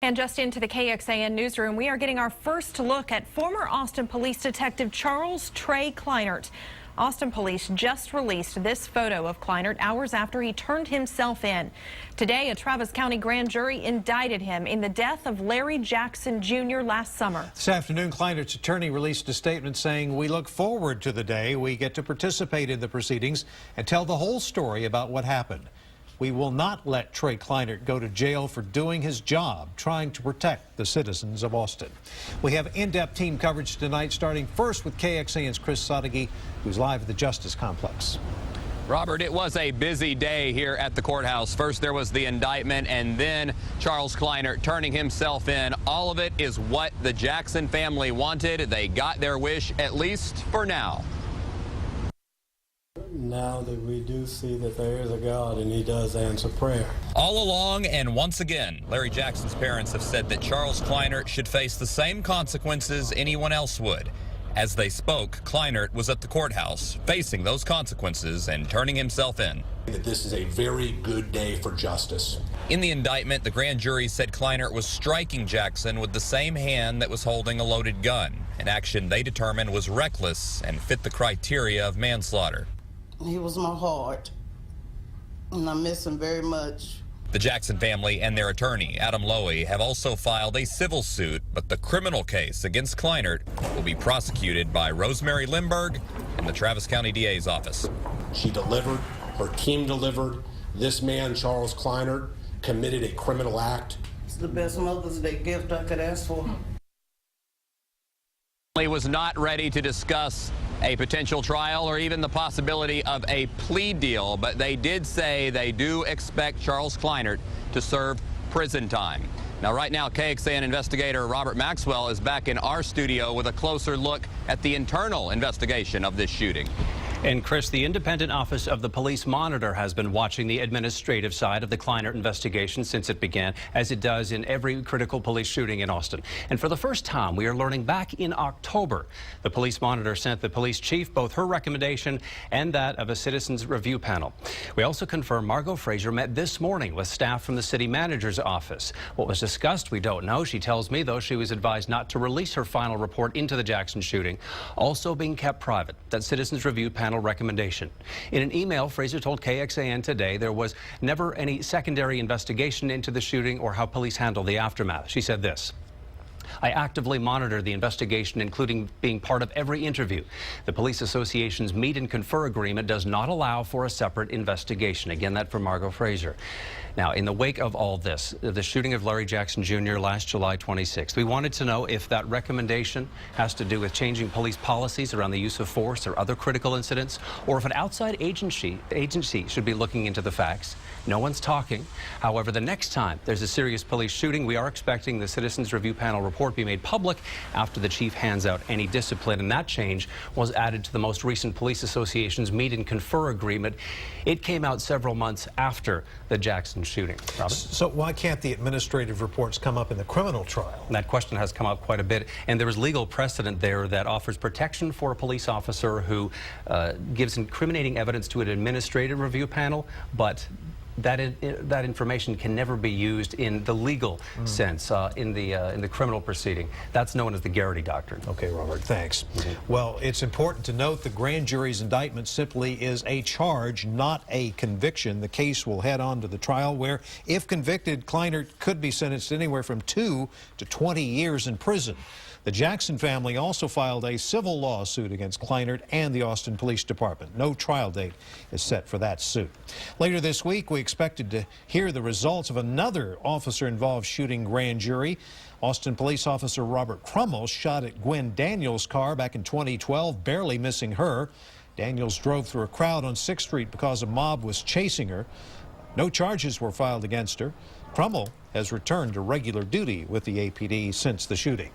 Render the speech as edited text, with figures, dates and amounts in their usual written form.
And just into the KXAN newsroom, we are getting our first look at former Austin Police Detective Charles Trey Kleinert. Austin Police just released this photo of Kleinert hours after he turned himself in. Today, a Travis County grand jury indicted him in the death of Larry Jackson Jr. last summer. This afternoon, Kleinert's attorney released a statement saying, "We look forward to the day we get to participate in the proceedings and tell the whole story about what happened. We will not let Trey Kleinert go to jail for doing his job, trying to protect the citizens of Austin." We have in-depth team coverage tonight, starting first with KXAN's Chris Sadeghi, who's live at the Justice Complex. Robert, it was a busy day here at the courthouse. First, there was the indictment, and then Charles Kleinert turning himself in. All of it is what the Jackson family wanted. They got their wish, at least for now. Now that we do see that there is a God and he does answer prayer. All along and once again, Larry Jackson's parents have said that Charles Kleinert should face the same consequences anyone else would. As they spoke, Kleinert was at the courthouse facing those consequences and turning himself in. That this is a very good day for justice. In the indictment, the grand jury said Kleinert was striking Jackson with the same hand that was holding a loaded gun, an action they determined was reckless and fit the criteria of manslaughter. He was my heart, and I miss him very much. The Jackson family and their attorney, Adam Lowy, have also filed a civil suit, but the criminal case against Kleinert will be prosecuted by Rosemary Limburg and the Travis County DA's office. She delivered, her team delivered. This man, Charles Kleinert, committed a criminal act. It's the best Mother's Day gift I could ask for. He was not ready to discuss a potential trial or even the possibility of a plea deal, but they did say they do expect Charles Kleinert to serve prison time. Now, right now, KXAN investigator Robert Maxwell is back in our studio with a closer look at the internal investigation of this shooting. And Chris, the Independent Office of the Police Monitor has been watching the administrative side of the Kleinert investigation since it began, as it does in every critical police shooting in Austin. And for the first time, we are learning back in October, the Police Monitor sent the police chief both her recommendation and that of a citizens review panel. We also confirm Margot Fraser met this morning with staff from the city manager's office. What was discussed, we don't know. She tells me, though, she was advised not to release her final report into the Jackson shooting, also being kept private. That citizens review panel recommendation. In an email, Fraser told KXAN today there was never any secondary investigation into the shooting or how police handled the aftermath. She said this: "I actively monitor the investigation, including being part of every interview. The Police Association's meet and confer agreement does not allow for a separate investigation." Again, that from Margot Fraser. Now, in the wake of all this, the shooting of Larry Jackson Jr. last July 26th, we wanted to know if that recommendation has to do with changing police policies around the use of force or other critical incidents, or if an outside agency should be looking into the facts. No one's talking. However, the next time there's a serious police shooting, we are expecting the Citizens Review Panel report be made public after the chief hands out any discipline, and that change was added to the most recent Police Association's meet and confer agreement. It came out several months after the Jackson shooting. Robert? So why can't the administrative reports come up in the criminal trial? And that question has come up quite a bit, and there is legal precedent there that offers protection for a police officer who gives incriminating evidence to an administrative review panel, but that information can never be used in the legal sense in the criminal proceeding. That's known as the Garrity Doctrine. Okay, Robert, thanks. Well, it's important to note the grand jury's indictment simply is a charge, not a conviction. The case will head on to the trial where, if convicted, Kleinert could be sentenced anywhere from 2 to 20 years in prison. The Jackson family also filed a civil lawsuit against Kleinert and the Austin Police Department. No trial date is set for that suit. Later this week, we expected to hear the results of another officer-involved shooting grand jury. Austin Police Officer Robert Crummell shot at Gwen Daniels' car back in 2012, barely missing her. Daniels drove through a crowd on 6th Street because a mob was chasing her. No charges were filed against her. Crummell has returned to regular duty with the APD since the shooting.